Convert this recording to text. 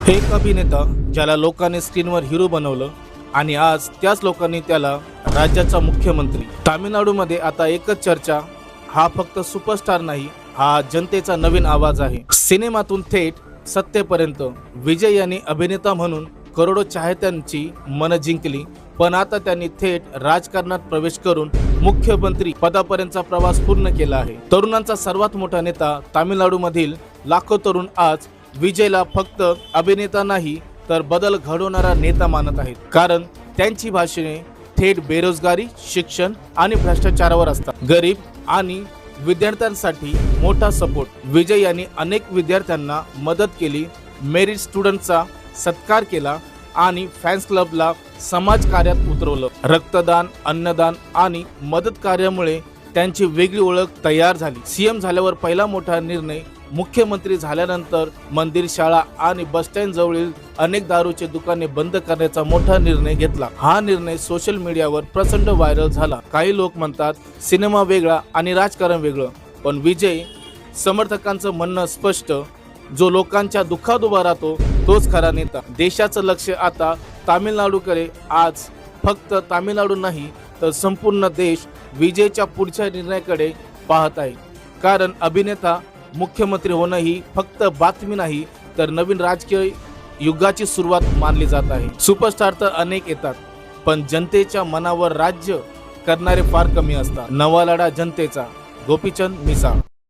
एक अभिनेता ज्याला लोकांनी स्क्रीनवर हिरो बनवलं आणि आज त्याच लोकांनी त्याला राज्याचा मुख्यमंत्री. तामिळनाडूमध्ये आता एकच चर्चा, हा फक्त सुपरस्टार नाही, हा जनतेचा नवीन आवाज आहे. सिनेमातून थेट सत्तेपर्यंत विजय यांनी अभिनेता म्हणून करोडो चाहत्यांची मन जिंकली, पण आता त्यांनी थेट राजकारणात प्रवेश करून मुख्यमंत्री पदापर्यंतचा प्रवास पूर्ण केला आहे. तरुणांचा सर्वात मोठा नेता तामिळनाडूमधील लाखो तरुण आज विजयला फक्त अभिनेता नाही तर बदल घडवणारा नेता मानत आहेत, कारण त्यांची भाषणे थेट बेरोजगारी, शिक्षण आणि भ्रष्टाचारावर असतात. गरीब आणि विद्यार्थ्यांसाठी मोठा सपोर्ट. विजय यांनी अनेक विद्यार्थ्यांना मदत केली, मेरिट स्टुडंटचा सत्कार केला आणि फॅन्स क्लबला समाज कार्यात उतरवलं. रक्तदान, अन्नदान आणि मदत कार्यामुळे त्यांची वेगळी ओळख तयार झाली. सीएम झाल्यावर पहिला मोठा निर्णय, मुख्यमंत्री झाल्यानंतर मंदिर, शाळा आणि बस स्टँड जवळील अनेक दारूचे दुकाने बंद करण्याचा मोठा निर्णय घेतला. हा निर्णय सोशल मीडियावर प्रचंड व्हायरल झाला. काही लोक म्हणतात सिनेमा वेगळा आणि राजकारण वेगळं, पण विजय समर्थकांचं म्हणणं स्पष्ट, जो लोकांच्या दुःखात उभा राहतो तोच खरा नेता. देशाचं लक्ष आता तामिळनाडूकडे. आज फक्त तामिळनाडू नाही तर संपूर्ण देश विजयच्या पुढच्या निर्णयाकडे पाहत आहे, कारण अभिनेता मुख्यमंत्री होणं ही फक्त बातमी नाही तर नवीन राजकीय युगाची सुरुवात मानली जात आहे. सुपरस्टार तर अनेक येतात, पण जनतेच्या मनावर राज्य करणारे फार कमी असतात. नवा लढा जनतेचा. गोपीचंद मिसाळ.